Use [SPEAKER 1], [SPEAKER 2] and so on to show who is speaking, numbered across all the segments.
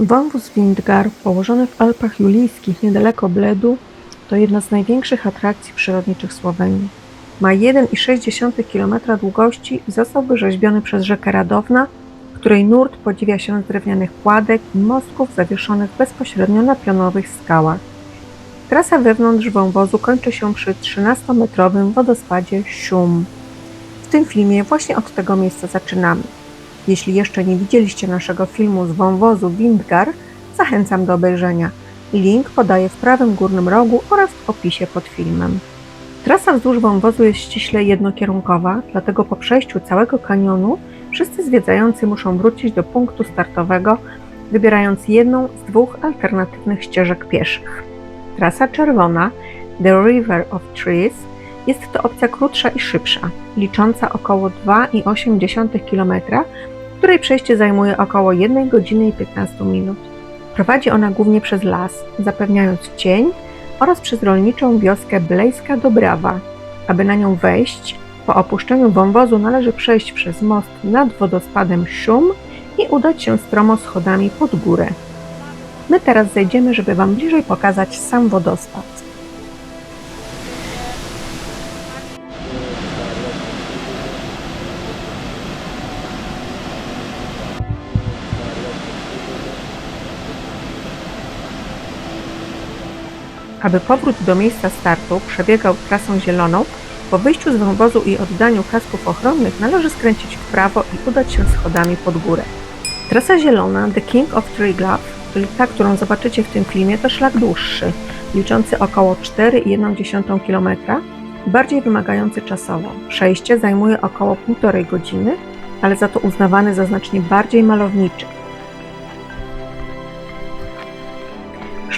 [SPEAKER 1] Wąwóz Windgar, położony w Alpach Julijskich niedaleko Bledu, to jedna z największych atrakcji przyrodniczych Słowenii. Ma 1,6 km długości i został wyrzeźbiony przez rzekę Radowna, której nurt podziwia się z drewnianych kładek i mostków zawieszonych bezpośrednio na pionowych skałach. Trasa wewnątrz wąwozu kończy się przy 13-metrowym wodospadzie Sium. W tym filmie właśnie od tego miejsca zaczynamy. Jeśli jeszcze nie widzieliście naszego filmu z wąwozu Windgar, zachęcam do obejrzenia. Link podaję w prawym górnym rogu oraz w opisie pod filmem. Trasa wzdłuż wąwozu jest ściśle jednokierunkowa, dlatego po przejściu całego kanionu wszyscy zwiedzający muszą wrócić do punktu startowego, wybierając jedną z dwóch alternatywnych ścieżek pieszych. Trasa czerwona, The River of Trees, jest to opcja krótsza i szybsza, licząca około 2,8 km, której przejście zajmuje około 1 godziny i 15 minut. Prowadzi ona głównie przez las, zapewniając cień oraz przez rolniczą wioskę Blejska Dobrawa. Aby na nią wejść, po opuszczeniu wąwozu należy przejść przez most nad wodospadem Sium i udać się stromo schodami pod górę. My teraz zejdziemy, żeby Wam bliżej pokazać sam wodospad. Aby powrót do miejsca startu przebiegał trasą zieloną, po wyjściu z wąwozu i oddaniu kasków ochronnych należy skręcić w prawo i udać się schodami pod górę. Trasa zielona The King of Triglav, czyli ta, którą zobaczycie w tym filmie, to szlak dłuższy, liczący około 4,1 km, bardziej wymagający czasowo. Przejście zajmuje około 1,5 godziny, ale za to uznawany za znacznie bardziej malowniczy.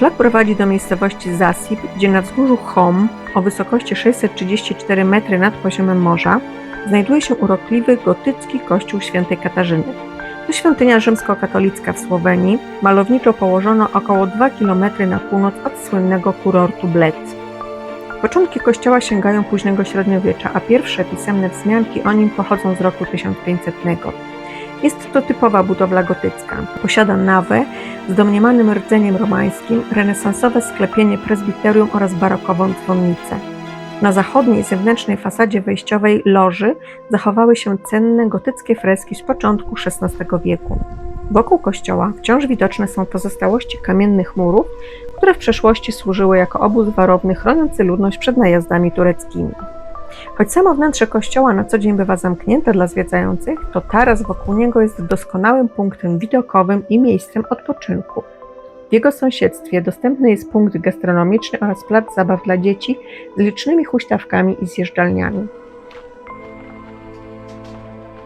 [SPEAKER 1] Szlak prowadzi do miejscowości Zasip, gdzie na wzgórzu Chom, o wysokości 634 metry nad poziomem morza, znajduje się urokliwy gotycki kościół świętej Katarzyny. To świątynia rzymskokatolicka w Słowenii, malowniczo położona około 2 km na północ od słynnego kurortu Bled. Początki kościoła sięgają późnego średniowiecza, a pierwsze pisemne wzmianki o nim pochodzą z roku 1500. Jest to typowa budowla gotycka. Posiada nawę z domniemanym rdzeniem romańskim, renesansowe sklepienie prezbiterium oraz barokową dzwonnicę. Na zachodniej zewnętrznej fasadzie wejściowej loży zachowały się cenne gotyckie freski z początku XVI wieku. Wokół kościoła wciąż widoczne są pozostałości kamiennych murów, które w przeszłości służyły jako obóz warowny chroniący ludność przed najazdami tureckimi. Choć samo wnętrze kościoła na co dzień bywa zamknięte dla zwiedzających, to taras wokół niego jest doskonałym punktem widokowym i miejscem odpoczynku. W jego sąsiedztwie dostępny jest punkt gastronomiczny oraz plac zabaw dla dzieci z licznymi huśtawkami i zjeżdżalniami.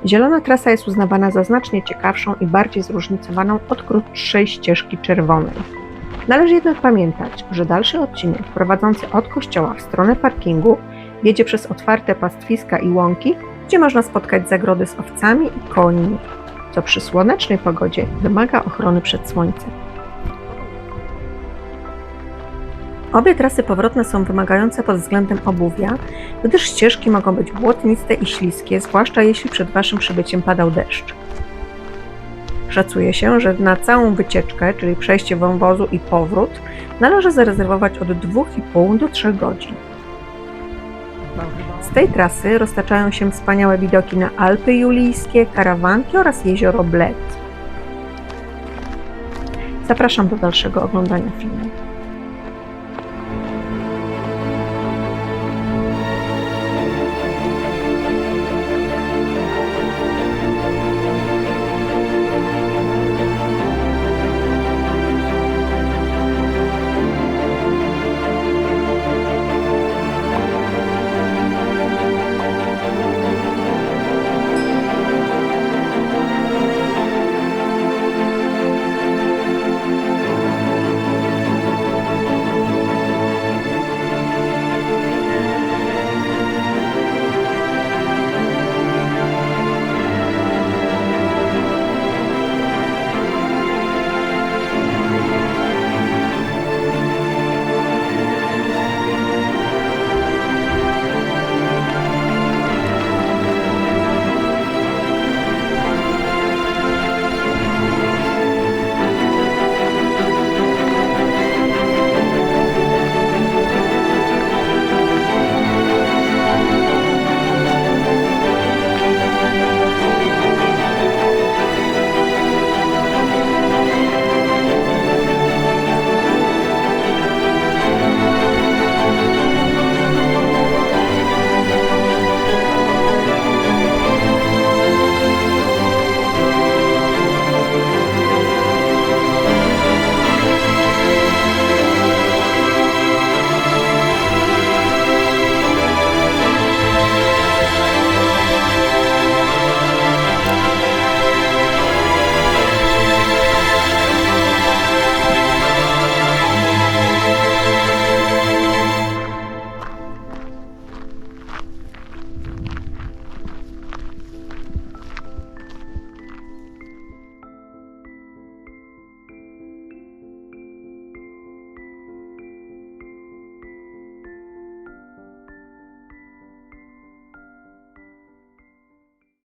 [SPEAKER 1] Zielona trasa jest uznawana za znacznie ciekawszą i bardziej zróżnicowaną od krótszej ścieżki czerwonej. Należy jednak pamiętać, że dalszy odcinek prowadzący od kościoła w stronę parkingu wiedzie przez otwarte pastwiska i łąki, gdzie można spotkać zagrody z owcami i końmi, co przy słonecznej pogodzie wymaga ochrony przed słońcem. Obie trasy powrotne są wymagające pod względem obuwia, gdyż ścieżki mogą być błotniste i śliskie, zwłaszcza jeśli przed Waszym przybyciem padał deszcz. Szacuje się, że na całą wycieczkę, czyli przejście wąwozu i powrót, należy zarezerwować od 2,5 do 3 godzin. Z tej trasy roztaczają się wspaniałe widoki na Alpy Julijskie, Karawanki oraz jezioro Bled. Zapraszam do dalszego oglądania filmu.